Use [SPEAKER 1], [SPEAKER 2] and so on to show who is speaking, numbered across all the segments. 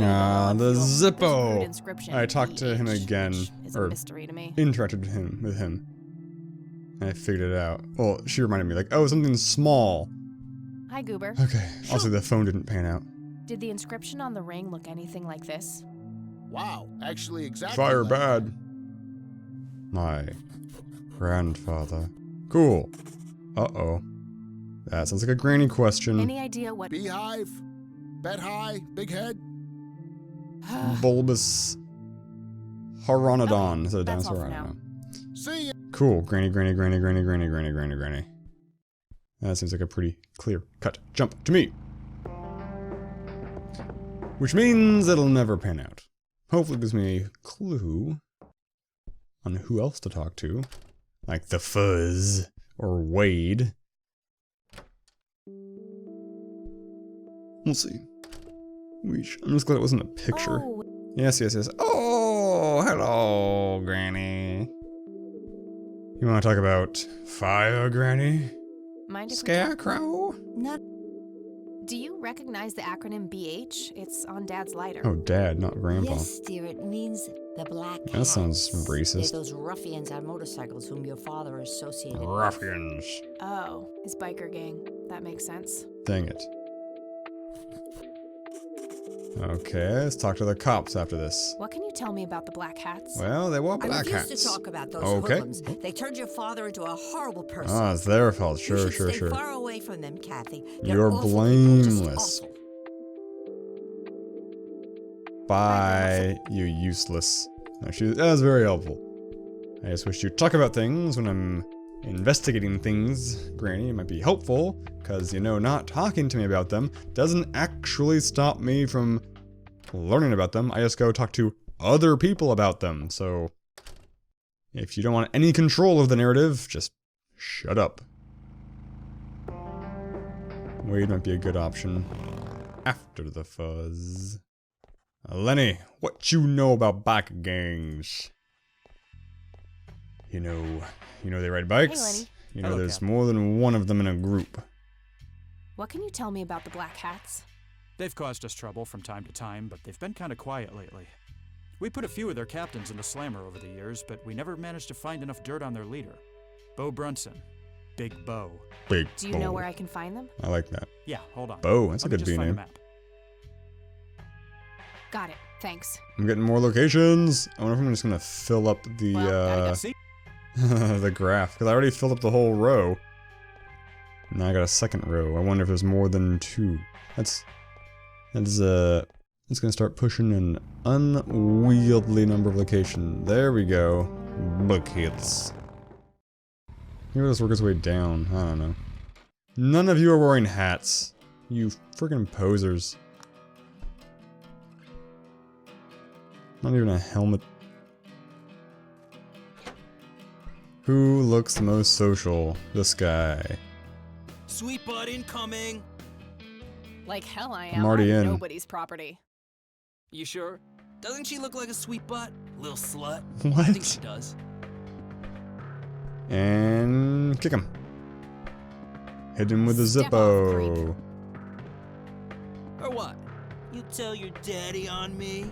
[SPEAKER 1] Ah, the Zippo!
[SPEAKER 2] Inscription
[SPEAKER 1] I talked to him
[SPEAKER 2] BH,
[SPEAKER 1] again,
[SPEAKER 2] which is a
[SPEAKER 1] or
[SPEAKER 2] mystery to me.
[SPEAKER 1] interacted with him. And I figured it out. Well, she reminded me, like, oh, something small.
[SPEAKER 2] Hi, Goober.
[SPEAKER 1] Okay, also the phone didn't pan out.
[SPEAKER 2] Did the inscription on the ring look anything like this?
[SPEAKER 3] Wow, actually exactly
[SPEAKER 1] Fire
[SPEAKER 3] like
[SPEAKER 1] bad. My grandfather. Cool. Uh-oh. That sounds like a granny question.
[SPEAKER 2] Any idea what...
[SPEAKER 3] Beehive, bed high, big head.
[SPEAKER 1] Bulbous Haronodon. Is that a
[SPEAKER 2] that's all
[SPEAKER 1] dinosaur?
[SPEAKER 2] for
[SPEAKER 1] I don't
[SPEAKER 2] now.
[SPEAKER 1] know.
[SPEAKER 3] See ya.
[SPEAKER 1] Cool. Granny. That seems like a pretty clear cut jump to me. Which means it'll never pan out. Hopefully it gives me a clue on who else to talk to. Like the Fuzz or Wade. We'll see. I'm just glad it wasn't a picture.
[SPEAKER 2] Oh,
[SPEAKER 1] Yes. Oh, hello, Granny. You want to talk about fire, Granny?
[SPEAKER 2] mind if
[SPEAKER 1] Scarecrow?
[SPEAKER 2] Not... Do you recognize the acronym BH? It's on Dad's lighter.
[SPEAKER 1] Oh, Dad, not Grandpa.
[SPEAKER 4] Yes, dear, it means the Black
[SPEAKER 1] That sounds
[SPEAKER 4] Cats.
[SPEAKER 1] racist.
[SPEAKER 4] They're those ruffians on motorcycles whom your father associated
[SPEAKER 1] Ruffians.
[SPEAKER 2] Oh, his biker gang. That makes sense.
[SPEAKER 1] Dang it. Okay, let's talk to the cops after this.
[SPEAKER 2] What can you tell me about the Black Hats?
[SPEAKER 1] Well, they wore
[SPEAKER 4] I
[SPEAKER 1] black
[SPEAKER 4] refuse
[SPEAKER 1] hats.
[SPEAKER 4] to talk about those
[SPEAKER 1] Okay.
[SPEAKER 4] hoodlums. They turned your father into a horrible person.
[SPEAKER 1] Ah, it's their fault.
[SPEAKER 4] You
[SPEAKER 1] Sure.
[SPEAKER 4] should stay far away from them, Kathy. They're
[SPEAKER 1] You're
[SPEAKER 4] awful people, just
[SPEAKER 1] blameless.
[SPEAKER 4] awful.
[SPEAKER 1] Bye, you useless. No, that was very helpful. I just wish you'd talk about things when I'm investigating things, Granny. It might be helpful, because, not talking to me about them doesn't actually stop me from learning about them. I just go talk to other people about them, so if you don't want any control of the narrative, just shut up. Wade might be a good option. After the Fuzz. Lenny, what you know about bike gangs? You know they ride bikes?
[SPEAKER 2] Hey, Lenny.
[SPEAKER 5] Hello,
[SPEAKER 1] There's
[SPEAKER 5] Cap.
[SPEAKER 1] more than one of them in a group.
[SPEAKER 2] What can you tell me about the Black Hats?
[SPEAKER 5] They've caused us trouble from time to time, but they've been kind of quiet lately. We put a few of their captains in the slammer over the years, but we never managed to find enough dirt on their leader. Bo Brunson. Big Bo.
[SPEAKER 1] Big
[SPEAKER 2] Do you know where I can find them?
[SPEAKER 1] I like that.
[SPEAKER 5] Yeah, hold on.
[SPEAKER 1] Bo, that's a
[SPEAKER 5] Let me
[SPEAKER 1] good
[SPEAKER 5] just
[SPEAKER 1] B
[SPEAKER 5] find a
[SPEAKER 1] name.
[SPEAKER 5] map.
[SPEAKER 2] Got it. Thanks.
[SPEAKER 1] I'm getting more locations. I wonder if I'm just gonna fill up the
[SPEAKER 2] Well,
[SPEAKER 5] Gotta see?
[SPEAKER 1] the graph, because I already filled up the whole row. Now I got a second row. I wonder if there's more than two. It's gonna start pushing an unwieldy number of locations. There we go. Book hits. Maybe this work its way down. I don't know. None of you are wearing hats. You freaking posers. Not even a helmet. Who looks the most social? This guy.
[SPEAKER 6] Sweet butt incoming.
[SPEAKER 2] Like hell I
[SPEAKER 1] I'm
[SPEAKER 2] am.
[SPEAKER 1] already in.
[SPEAKER 2] Nobody's property.
[SPEAKER 6] You sure? Doesn't she look like a sweet butt? Little slut.
[SPEAKER 1] What?
[SPEAKER 6] I think she does.
[SPEAKER 1] And kick him. Hit him with the
[SPEAKER 2] Step off, creep.
[SPEAKER 1] Zippo.
[SPEAKER 6] Or what? You tell your daddy on me?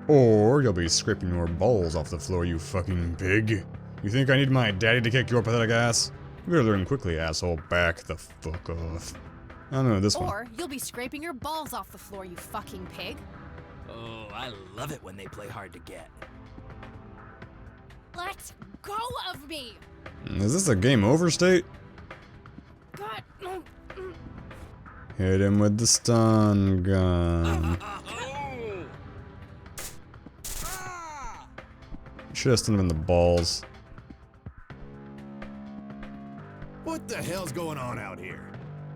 [SPEAKER 1] Or you'll be scraping your balls off the floor, you fucking pig. You think I need my daddy to kick your pathetic ass? You better learn quickly, asshole. Back the fuck off. I don't know, this one.
[SPEAKER 2] Or you'll be scraping your balls off the floor, you fucking pig.
[SPEAKER 6] Oh, I love it when they play hard to get.
[SPEAKER 2] Let go of me!
[SPEAKER 1] Is this a game over state?
[SPEAKER 2] God.
[SPEAKER 1] Hit him with the stun gun. Should have stunned him in the balls.
[SPEAKER 3] What the hell's going on out here?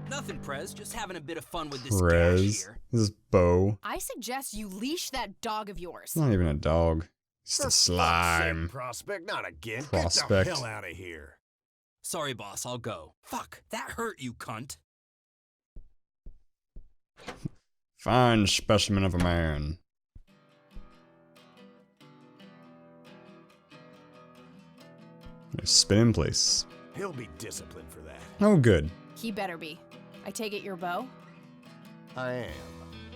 [SPEAKER 6] Nothing, Prez. Just having a bit of fun with this gash
[SPEAKER 1] Prez.
[SPEAKER 6] here.
[SPEAKER 1] This is Bo.
[SPEAKER 2] I suggest you leash that dog of yours.
[SPEAKER 1] It's not even a dog. It's
[SPEAKER 3] For
[SPEAKER 1] a
[SPEAKER 3] fuck's
[SPEAKER 1] slime.
[SPEAKER 3] sake, Prospect, not again.
[SPEAKER 1] Prospect.
[SPEAKER 3] Get the hell out of here.
[SPEAKER 6] Sorry, boss. I'll go. Fuck. That hurt, you cunt.
[SPEAKER 1] Fine specimen of a man. Spin in place.
[SPEAKER 3] He'll be disciplined for that.
[SPEAKER 1] Oh, good.
[SPEAKER 2] He better be. I take it your bow?
[SPEAKER 3] I am.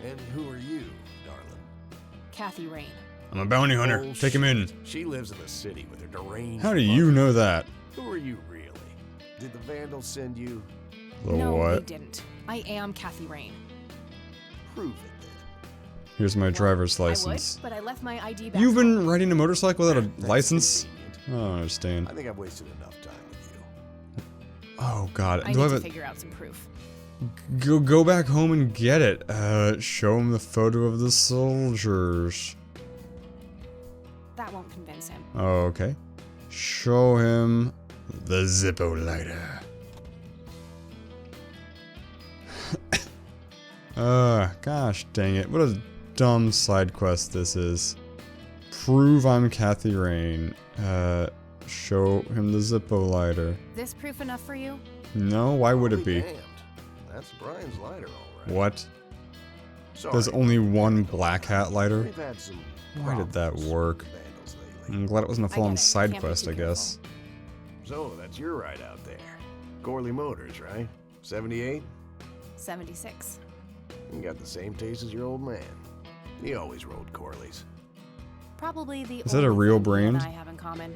[SPEAKER 3] And who are you, darling?
[SPEAKER 2] Kathy Rain.
[SPEAKER 1] I'm a bounty hunter.
[SPEAKER 3] Oh,
[SPEAKER 1] Take him in.
[SPEAKER 3] She lives in the city with her deranged
[SPEAKER 1] How do you know that?
[SPEAKER 3] Who are you really? Did the Vandals send you?
[SPEAKER 1] The
[SPEAKER 2] No, they
[SPEAKER 1] what?
[SPEAKER 2] didn't. I am Kathy Rain.
[SPEAKER 3] Prove it then.
[SPEAKER 1] Here's my driver's
[SPEAKER 2] I would,
[SPEAKER 1] license.
[SPEAKER 2] but I left my ID back
[SPEAKER 1] You've
[SPEAKER 2] home.
[SPEAKER 1] been riding a motorcycle without a
[SPEAKER 3] That's
[SPEAKER 1] license?
[SPEAKER 3] convenient.
[SPEAKER 1] I don't understand.
[SPEAKER 3] I think I've wasted enough time with you.
[SPEAKER 1] Oh god.
[SPEAKER 2] I
[SPEAKER 1] Do I
[SPEAKER 2] need to
[SPEAKER 1] have
[SPEAKER 2] figure out some proof.
[SPEAKER 1] go back home and get it. Show him the photo of the soldiers.
[SPEAKER 2] That won't convince him.
[SPEAKER 1] Okay. Show him the Zippo lighter. Gosh dang it. What a dumb side quest this is. Prove I'm Kathy Rain. Show him the Zippo lighter.
[SPEAKER 2] This proof enough for you?
[SPEAKER 1] No, why would it be?
[SPEAKER 3] Damned. That's Brian's lighter, all right.
[SPEAKER 1] What?
[SPEAKER 3] Sorry.
[SPEAKER 1] There's only one black hat lighter?
[SPEAKER 3] We've had some
[SPEAKER 1] Why did that
[SPEAKER 3] problems
[SPEAKER 1] work?
[SPEAKER 3] with Vandals lately.
[SPEAKER 1] I'm glad it wasn't a
[SPEAKER 2] I
[SPEAKER 1] full-on
[SPEAKER 2] get it.
[SPEAKER 1] side
[SPEAKER 2] Can't be
[SPEAKER 1] quest,
[SPEAKER 2] too
[SPEAKER 1] I guess.
[SPEAKER 3] So, that's your ride out there. Corley Motors, right? 78?
[SPEAKER 2] 76.
[SPEAKER 3] You got the same taste as your old man. He always rode Corleys.
[SPEAKER 2] Probably the
[SPEAKER 1] Is that a
[SPEAKER 2] only
[SPEAKER 1] real
[SPEAKER 2] thing you and
[SPEAKER 1] brand?
[SPEAKER 2] I have in common.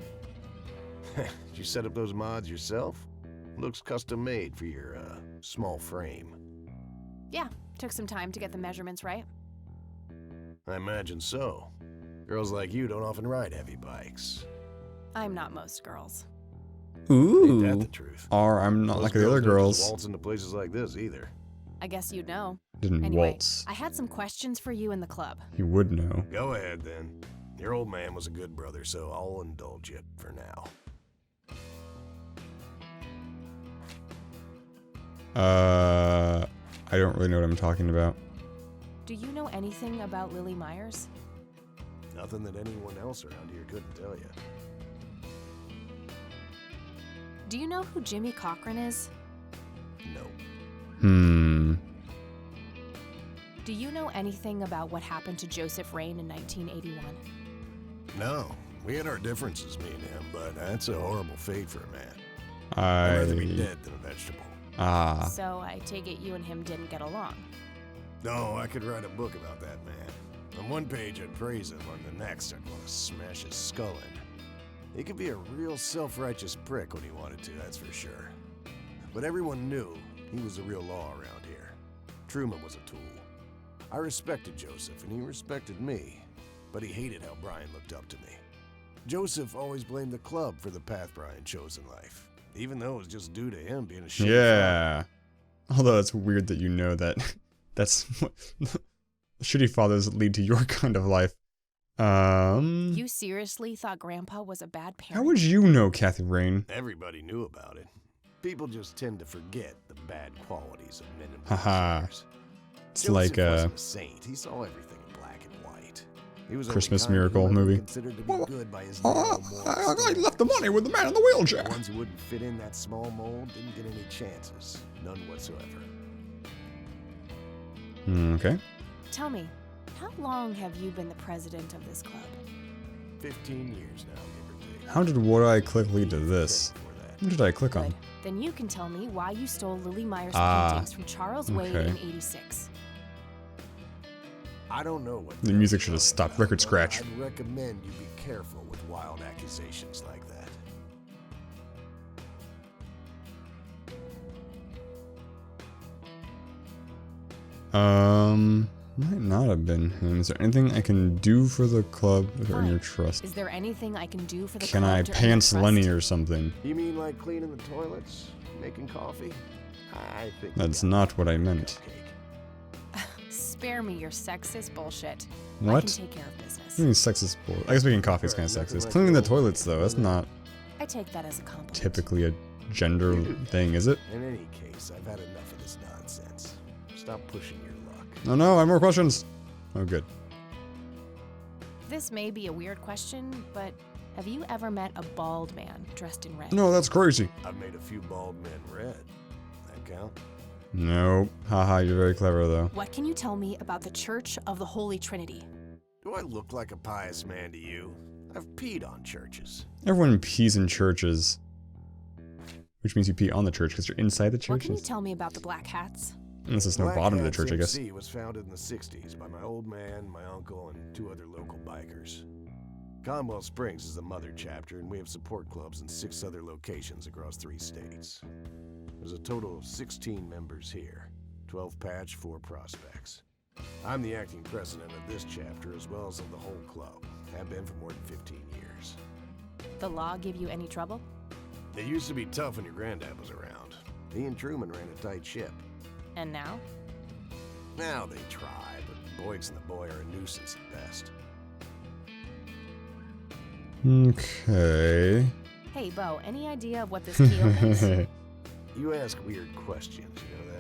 [SPEAKER 3] Did you set up those mods yourself? Looks custom made for your, small frame.
[SPEAKER 2] Yeah, took some time to get the measurements right.
[SPEAKER 3] I imagine so. Girls like you don't often ride heavy bikes.
[SPEAKER 2] I'm not most girls.
[SPEAKER 3] Ain't that
[SPEAKER 1] Ooh.
[SPEAKER 3] the truth?
[SPEAKER 1] Or I'm not
[SPEAKER 3] Most
[SPEAKER 1] like the other
[SPEAKER 3] don't just
[SPEAKER 1] girls.
[SPEAKER 3] waltz into places like this either.
[SPEAKER 2] I guess you'd know.
[SPEAKER 1] Didn't
[SPEAKER 2] Anyway,
[SPEAKER 1] waltz.
[SPEAKER 2] I had some questions for you in the club.
[SPEAKER 1] You would know.
[SPEAKER 3] Go ahead, then. Your old man was a good brother, so I'll indulge you for now.
[SPEAKER 1] I don't really know what I'm talking about.
[SPEAKER 2] Do you know anything about Lily Myers?
[SPEAKER 3] Nothing that anyone else around here couldn't tell you.
[SPEAKER 2] Do you know who Jimmy Cochran is?
[SPEAKER 3] No.
[SPEAKER 2] Do you know anything about what happened to Joseph Rain in 1981?
[SPEAKER 3] No. We had our differences, me and him, but that's a horrible fate for a man.
[SPEAKER 1] I...
[SPEAKER 3] I'd rather be dead than a vegetable.
[SPEAKER 2] So I take it you and him didn't get along.
[SPEAKER 3] No, I could write a book about that man. On one page I'd praise him, on the next I'd want to smash his skull in. He could be a real self-righteous prick when he wanted to, that's for sure. But everyone knew he was the real law around here. Truman was a tool. I respected Joseph, and he respected me, but he hated how Brian looked up to me. Joseph always blamed the club for the path Brian chose in life, even though it was just due to him being a shitty
[SPEAKER 1] Yeah. Although it's weird that you know that. That's what shitty fathers lead to your kind of life.
[SPEAKER 2] You seriously thought Grandpa was a bad parent?
[SPEAKER 1] How would you know, Kathy Rain?
[SPEAKER 3] Everybody knew about it. People just tend to forget the bad qualities of men and
[SPEAKER 1] Haha.
[SPEAKER 3] boys.
[SPEAKER 1] It's
[SPEAKER 3] Joseph
[SPEAKER 1] like
[SPEAKER 3] wasn't a saint. He saw everything in black and white. He was only
[SPEAKER 1] Christmas
[SPEAKER 3] kind to
[SPEAKER 1] Miracle
[SPEAKER 3] whoever
[SPEAKER 1] movie.
[SPEAKER 3] considered to be good by his
[SPEAKER 1] I
[SPEAKER 3] narrow moral
[SPEAKER 1] left the money with the man in the wheelchair.
[SPEAKER 3] The ones who wouldn't fit in that small mold didn't get any chances. None whatsoever.
[SPEAKER 1] Okay.
[SPEAKER 2] Tell me, how long have you been the president of this club?
[SPEAKER 3] 15 years now, give or take.
[SPEAKER 1] How did what I click lead to this?
[SPEAKER 3] Before that.
[SPEAKER 1] What did I click on?
[SPEAKER 2] Good. Then you can tell me why you stole Lily Myers'
[SPEAKER 1] Ah,
[SPEAKER 2] paintings from Charles Wade
[SPEAKER 1] okay.
[SPEAKER 2] in '86.
[SPEAKER 3] I don't know what
[SPEAKER 1] The music should have stopped. Record scratch.
[SPEAKER 3] I'd recommend you be careful with wild accusations like that.
[SPEAKER 1] Might not have been him. Is there anything I can do for the club to earn
[SPEAKER 2] Fine.
[SPEAKER 1] your trust?
[SPEAKER 2] Is there anything I can do for the
[SPEAKER 1] Can
[SPEAKER 2] club
[SPEAKER 1] I
[SPEAKER 2] to earn your
[SPEAKER 1] pants
[SPEAKER 2] trust?
[SPEAKER 1] Lenny or something?
[SPEAKER 3] You mean like cleaning the toilets? Making coffee? I think
[SPEAKER 1] That's
[SPEAKER 3] you got
[SPEAKER 1] not what I meant.
[SPEAKER 3] cupcake.
[SPEAKER 2] Spare me your sexist bullshit. I
[SPEAKER 1] What?
[SPEAKER 2] can take care of business.
[SPEAKER 1] I mean, sexist bull. I guess making coffee is kind of sexist. Cleaning the toilets, though, that's not
[SPEAKER 2] I take that as a compliment.
[SPEAKER 1] typically a gender thing, is it?
[SPEAKER 3] In any case, I've had enough of this nonsense. Stop pushing your luck.
[SPEAKER 1] Oh no, I have more questions. Oh, good.
[SPEAKER 2] This may be a weird question, but have you ever met a bald man dressed in red?
[SPEAKER 1] No, that's crazy.
[SPEAKER 3] I've made a few bald men red. That count?
[SPEAKER 1] Nope. Haha, you're very clever, though.
[SPEAKER 2] What can you tell me about the Church of the Holy Trinity?
[SPEAKER 3] Do I look like a pious man to you? I've peed on churches.
[SPEAKER 1] Everyone pees in churches. Which means you pee on the church because you're inside the
[SPEAKER 2] What can you
[SPEAKER 1] churches.
[SPEAKER 2] tell me about the Black Hats?
[SPEAKER 1] Unless there's no bottom to the church, I guess.
[SPEAKER 3] MC was founded in the 60s by my old man, my uncle, and 2 other local bikers. Conwell Springs is the mother chapter, and we have support clubs in 6 other locations across 3 states. There's a total of 16 members here, 12 patch, 4 prospects. I'm the acting president of this chapter as well as of the whole club. Have been for more than 15 years.
[SPEAKER 2] The law give you any trouble?
[SPEAKER 3] It used to be tough when your granddad was around. He and Truman ran a tight ship.
[SPEAKER 2] And now?
[SPEAKER 3] Now they try, but Boyks and the boy are a nuisance at best.
[SPEAKER 1] Okay.
[SPEAKER 2] Hey, Bo, any idea of what this keel is?
[SPEAKER 3] You ask weird questions, you know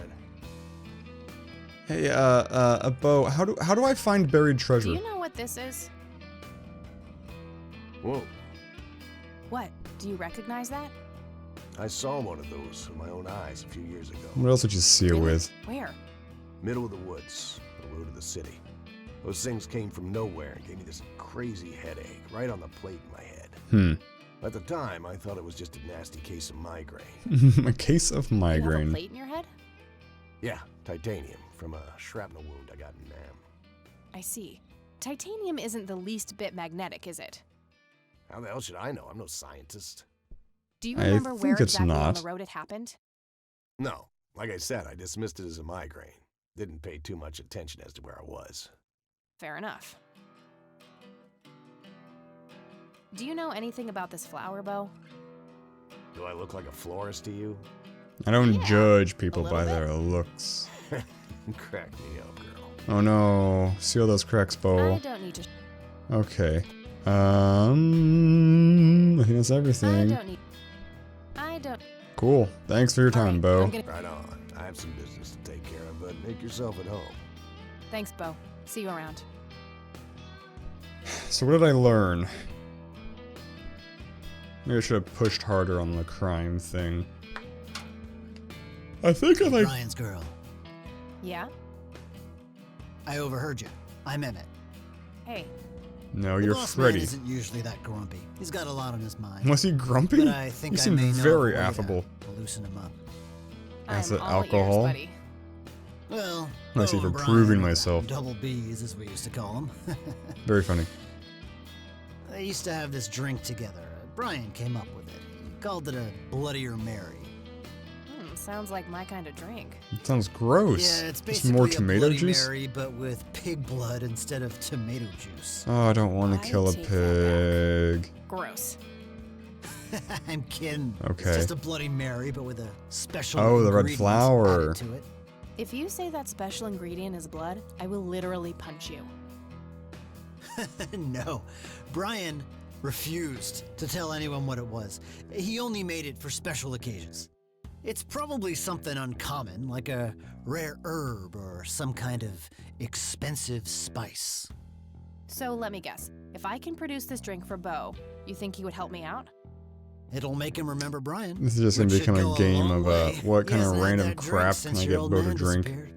[SPEAKER 3] that?
[SPEAKER 1] Hey, Bo, how do I find buried treasure?
[SPEAKER 2] Do you know what this is?
[SPEAKER 3] Whoa,
[SPEAKER 2] What? Do you recognize that?
[SPEAKER 3] I saw one of those with my own eyes a few years ago.
[SPEAKER 1] What else would you see it
[SPEAKER 2] Really?
[SPEAKER 1] with?
[SPEAKER 2] Where?
[SPEAKER 3] Middle of the woods, on the road to the city. Those things came from nowhere and gave me this crazy headache right on the plate in my head. At the time, I thought it was just a nasty case of migraine.
[SPEAKER 1] A case of
[SPEAKER 2] You have a
[SPEAKER 1] migraine.
[SPEAKER 2] plate in your head?
[SPEAKER 3] Yeah, titanium from a shrapnel wound I got in Nam.
[SPEAKER 2] I see. Titanium isn't the least bit magnetic, is it?
[SPEAKER 3] How the hell should I know? I'm no scientist.
[SPEAKER 2] Do you
[SPEAKER 1] I
[SPEAKER 2] remember
[SPEAKER 1] think
[SPEAKER 2] where
[SPEAKER 1] it's
[SPEAKER 2] exactly on
[SPEAKER 1] not.
[SPEAKER 2] the road it happened?
[SPEAKER 3] No, like I said, I dismissed it as a migraine. Didn't pay too much attention as to where I was.
[SPEAKER 2] Fair enough. Do you know anything about this flower, Bo?
[SPEAKER 3] Do I look like a florist to you?
[SPEAKER 1] I don't
[SPEAKER 2] Yeah,
[SPEAKER 1] judge people
[SPEAKER 2] little
[SPEAKER 1] by
[SPEAKER 2] bit.
[SPEAKER 1] their looks.
[SPEAKER 3] Crack me up, girl.
[SPEAKER 1] Oh no. See all those cracks,
[SPEAKER 2] I
[SPEAKER 1] Bo.
[SPEAKER 2] don't need to.
[SPEAKER 1] Okay. I think that's
[SPEAKER 2] I
[SPEAKER 1] everything.
[SPEAKER 2] don't need. I don't.
[SPEAKER 1] Cool. Thanks for your time,
[SPEAKER 2] Alright,
[SPEAKER 1] Bo.
[SPEAKER 2] I'm gonna-
[SPEAKER 3] Right on. I have some business to take care of, but make yourself at home.
[SPEAKER 2] Thanks, Bo. See you around.
[SPEAKER 1] So what did I learn? Maybe I should have pushed harder on the crime thing. I think I
[SPEAKER 6] Brian's girl.
[SPEAKER 2] Yeah?
[SPEAKER 6] I overheard you. I'm Emmett.
[SPEAKER 2] Hey,
[SPEAKER 1] No,
[SPEAKER 6] The
[SPEAKER 1] you're
[SPEAKER 6] boss man
[SPEAKER 1] Freddy.
[SPEAKER 6] isn't usually that grumpy. He's got a lot on his mind.
[SPEAKER 1] Was he grumpy?
[SPEAKER 6] But I think
[SPEAKER 1] He
[SPEAKER 6] I
[SPEAKER 1] seemed
[SPEAKER 6] may know
[SPEAKER 1] very
[SPEAKER 6] a way to
[SPEAKER 1] affable.
[SPEAKER 6] loosen him up.
[SPEAKER 1] Acid
[SPEAKER 2] I'm all
[SPEAKER 1] alcohol?
[SPEAKER 2] ears, buddy.
[SPEAKER 6] Well,
[SPEAKER 1] I see
[SPEAKER 6] Bo
[SPEAKER 1] for
[SPEAKER 6] and Brian
[SPEAKER 1] proving
[SPEAKER 6] were the
[SPEAKER 1] myself.
[SPEAKER 6] Double B's, as we used to call them.
[SPEAKER 1] Very funny.
[SPEAKER 6] They used to have this drink together. Brian came up with it. He called it a Bloodier Mary.
[SPEAKER 2] Sounds like my kind of drink.
[SPEAKER 1] It sounds gross.
[SPEAKER 6] Yeah, it's
[SPEAKER 1] Just
[SPEAKER 6] basically
[SPEAKER 1] more
[SPEAKER 6] a
[SPEAKER 1] tomato
[SPEAKER 6] Bloody
[SPEAKER 1] juice?
[SPEAKER 6] Mary, but with pig blood instead of tomato juice.
[SPEAKER 1] Oh, I don't want
[SPEAKER 2] I
[SPEAKER 1] to kill a
[SPEAKER 2] take that
[SPEAKER 1] pig.
[SPEAKER 2] Gross.
[SPEAKER 6] I'm kidding.
[SPEAKER 1] Okay.
[SPEAKER 6] It's just a Bloody Mary, but with a special
[SPEAKER 1] Oh, the red
[SPEAKER 6] ingredients
[SPEAKER 1] flower.
[SPEAKER 6] added to it.
[SPEAKER 2] If you say that special ingredient is blood, I will literally punch you.
[SPEAKER 6] No, Brian refused to tell anyone what it was. He only made it for special occasions. It's probably something uncommon, like a rare herb or some kind of expensive spice.
[SPEAKER 2] So let me guess. If I can produce this drink for Bo, you think he would help me out?
[SPEAKER 6] It'll make him remember Brian.
[SPEAKER 1] This is just gonna
[SPEAKER 6] which
[SPEAKER 1] become
[SPEAKER 6] should
[SPEAKER 1] a
[SPEAKER 6] go
[SPEAKER 1] game
[SPEAKER 6] long
[SPEAKER 1] of
[SPEAKER 6] way.
[SPEAKER 1] what
[SPEAKER 6] He
[SPEAKER 1] kind of
[SPEAKER 6] hasn't had
[SPEAKER 1] random
[SPEAKER 6] that drink
[SPEAKER 1] crap
[SPEAKER 6] since
[SPEAKER 1] can I
[SPEAKER 6] your
[SPEAKER 1] get
[SPEAKER 6] old
[SPEAKER 1] Bo to
[SPEAKER 6] man
[SPEAKER 1] drink?
[SPEAKER 6] disappeared.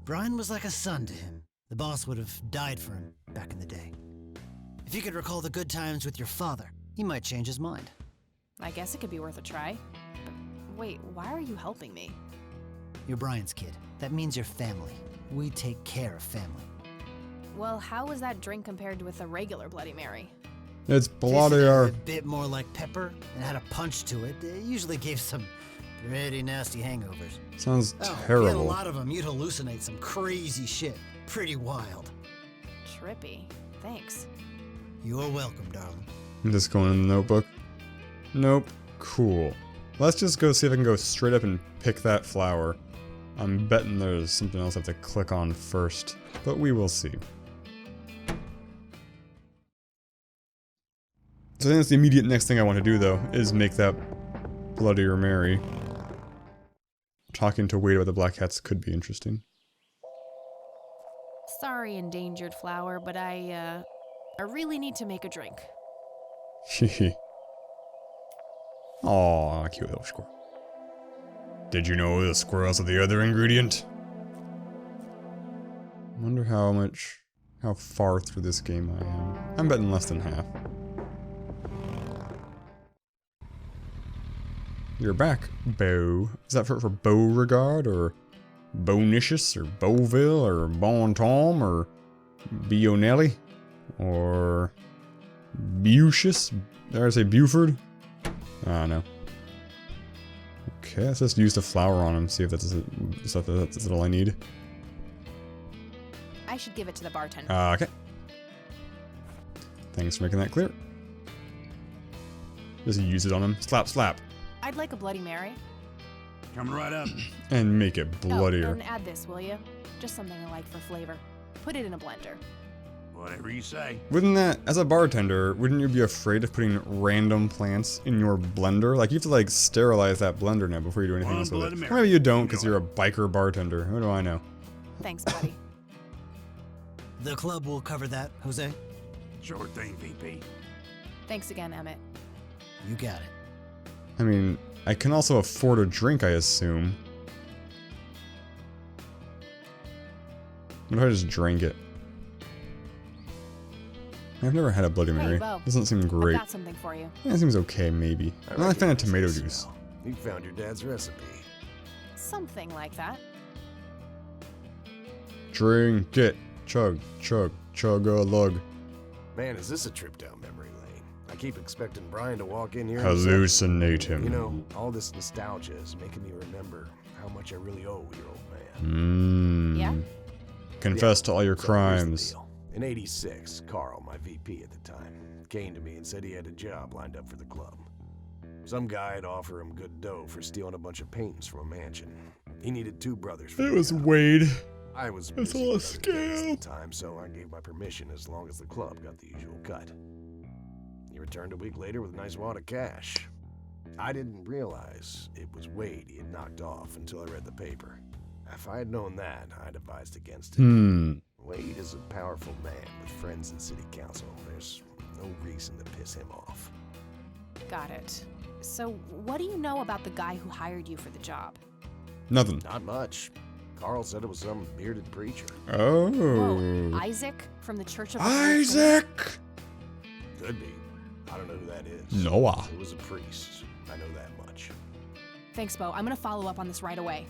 [SPEAKER 6] Brian was like a son to him. The boss would have died for him back in the day. If you could recall the good times with your father, he might change his mind.
[SPEAKER 2] I guess it could be worth a try. But wait, why are you helping me?
[SPEAKER 6] You're Brian's kid. That means you're family. We take care of family.
[SPEAKER 2] Well, how was that drink compared with a regular Bloody Mary?
[SPEAKER 1] It's
[SPEAKER 6] Tasted
[SPEAKER 1] bloodier.
[SPEAKER 6] a bit more like pepper and had a punch to it. It usually gave some pretty nasty hangovers.
[SPEAKER 1] Sounds
[SPEAKER 6] Oh, if you had a
[SPEAKER 1] terrible.
[SPEAKER 6] lot of them, you'd hallucinate some crazy shit. Pretty wild.
[SPEAKER 2] Trippy. Thanks.
[SPEAKER 6] You're welcome, darling.
[SPEAKER 1] I'm just going in the notebook. Nope. Cool. Let's just go see if I can go straight up and pick that flower. I'm betting there's something else I have to click on first, but we will see. So I think that's the immediate next thing I want to do, though, is make that Bloodier Mary. Talking to Wade about the black cats could be interesting.
[SPEAKER 2] Sorry, endangered flower, but I really need to make a drink.
[SPEAKER 1] Hehe. Aw, cute little squirrel. Did you know the squirrels are the other ingredient? Wonder how far through this game I am. I'm betting less than half. You're back, Bo. Is that for Beauregard, or Bonicious, or Beauville, or Bon Tom, or Bionelli, or Bucius? Did I say Buford? I don't know. Okay, let's just use the flour on him, see if that's all I need.
[SPEAKER 2] I should give it to the bartender.
[SPEAKER 1] Okay. Thanks for making that clear. Just use it on him. Slap, slap.
[SPEAKER 2] I'd like a Bloody Mary.
[SPEAKER 7] Coming right up.
[SPEAKER 1] And make it
[SPEAKER 2] Oh,
[SPEAKER 1] bloodier.
[SPEAKER 2] and add this, will you? Just something I like for flavor. Put it in a blender.
[SPEAKER 7] Whatever you say.
[SPEAKER 1] Wouldn't that, as a bartender, wouldn't you be afraid of putting random plants in your blender? Like, you have to, like, sterilize that blender now before you do anything
[SPEAKER 7] One
[SPEAKER 1] else with
[SPEAKER 7] Bloody
[SPEAKER 1] it.
[SPEAKER 7] Mary.
[SPEAKER 1] Or maybe you don't because you're a biker bartender. Who do I know?
[SPEAKER 2] Thanks, buddy.
[SPEAKER 6] The club will cover that, Jose.
[SPEAKER 7] Sure thing, VP.
[SPEAKER 2] Thanks again, Emmett.
[SPEAKER 6] You got it.
[SPEAKER 1] I mean, I can also afford a drink, I assume. What if I just drank it? I've never had a Bloody
[SPEAKER 2] Hey,
[SPEAKER 1] Mary.
[SPEAKER 2] Bo.
[SPEAKER 1] Doesn't seem
[SPEAKER 2] I've
[SPEAKER 1] great.
[SPEAKER 2] got something for you.
[SPEAKER 1] Yeah, it seems okay, maybe. I'm not a fan of tomato
[SPEAKER 3] recognize that
[SPEAKER 1] juice.
[SPEAKER 3] smell. You found your dad's recipe.
[SPEAKER 2] Something like that.
[SPEAKER 1] Drink it. Chug, chug, chug-a-lug.
[SPEAKER 3] Man, is this a trip down memory lane? I keep expecting Brian to walk in here. and
[SPEAKER 1] Hallucinate him.
[SPEAKER 3] You know, all this nostalgia is making me remember how much I really owe your old man.
[SPEAKER 2] Yeah?
[SPEAKER 1] Confess to all your
[SPEAKER 3] So here's the
[SPEAKER 1] crimes.
[SPEAKER 3] deal. In '86, Carl, my VP at the time, came to me and said he had a job lined up for the club. Some guy'd offer him good dough for stealing a bunch of paintings from a mansion. He needed 2 brothers for
[SPEAKER 1] It
[SPEAKER 3] the
[SPEAKER 1] was
[SPEAKER 3] job.
[SPEAKER 1] Wade.
[SPEAKER 3] I was
[SPEAKER 1] It's
[SPEAKER 3] busy
[SPEAKER 1] all a
[SPEAKER 3] with other things
[SPEAKER 1] scam.
[SPEAKER 3] at the time, so I gave my permission as long as the club got the usual cut. He returned a week later with a nice wad of cash. I didn't realize it was Wade he had knocked off until I read the paper. If I had known that, I'd advised against it. Wade is a powerful man with friends in city council. There's no reason to piss him off.
[SPEAKER 2] Got it. So, what do you know about the guy who hired you for the job?
[SPEAKER 1] Nothing.
[SPEAKER 3] Not much. Carl said it was some bearded preacher.
[SPEAKER 1] Oh.
[SPEAKER 2] Whoa, Isaac from the Church of the Holy Trinity?
[SPEAKER 1] Isaac!
[SPEAKER 3] Could be. I don't know who that is.
[SPEAKER 1] Noah.
[SPEAKER 3] It was a priest. I know that much.
[SPEAKER 2] Thanks, Bo. I'm gonna follow up on this right away.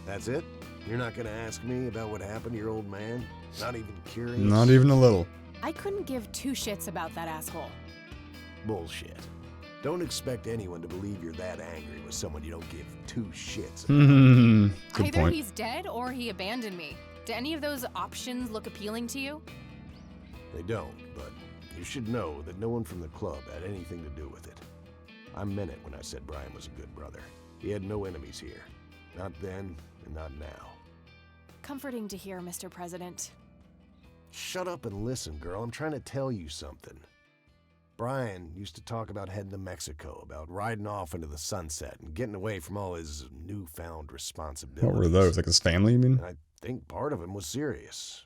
[SPEAKER 3] That's it? You're not gonna ask me about what happened to your old man? Not even curious?
[SPEAKER 1] Not even a little.
[SPEAKER 2] I couldn't give 2 shits about that asshole.
[SPEAKER 3] Bullshit. Don't expect anyone to believe you're that angry with someone you don't give 2 shits about.
[SPEAKER 1] Good
[SPEAKER 2] Either
[SPEAKER 1] point.
[SPEAKER 2] he's dead or he abandoned me. Do any of those options look appealing to you?
[SPEAKER 3] They don't, but you should know that no one from the club had anything to do with it. I meant it when I said Brian was a good brother. He had no enemies here. Not then, and not now.
[SPEAKER 2] Comforting to hear, Mr. President.
[SPEAKER 3] Shut up and listen, girl. I'm trying to tell you something. Brian used to talk about heading to Mexico, about riding off into the sunset and getting away from all his newfound responsibilities.
[SPEAKER 1] What were those? Like his family, you mean?
[SPEAKER 3] And I think part of him was serious.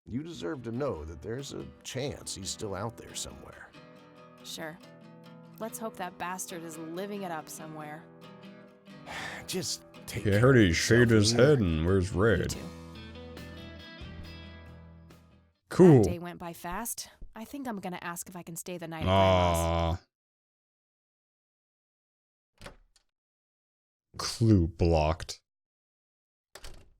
[SPEAKER 3] You deserve to know that there's a chance he's still out there somewhere.
[SPEAKER 2] Sure. Let's hope that bastard is living it up somewhere.
[SPEAKER 3] Just take
[SPEAKER 1] Yeah, I
[SPEAKER 3] care
[SPEAKER 1] heard
[SPEAKER 3] of
[SPEAKER 1] he
[SPEAKER 3] yourself,
[SPEAKER 1] shaved his
[SPEAKER 3] will you?
[SPEAKER 1] head and wears
[SPEAKER 2] You
[SPEAKER 1] red.
[SPEAKER 2] too.
[SPEAKER 1] Cool.
[SPEAKER 2] That day went by fast. I think I'm gonna ask if I can stay the night at Grandma's.
[SPEAKER 1] Aww. Clue blocked.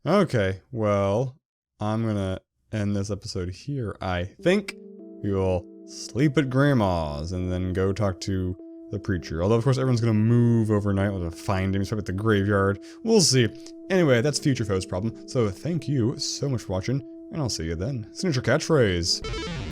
[SPEAKER 1] Okay, well, I'm gonna end this episode here, I think. We will sleep at Grandma's and then go talk to the preacher. Although, of course, everyone's gonna move overnight. We'll have to find him. He's probably at the graveyard. We'll see. Anyway, that's Future Foe's problem. So thank you so much for watching, and I'll see you then. Signature catchphrase.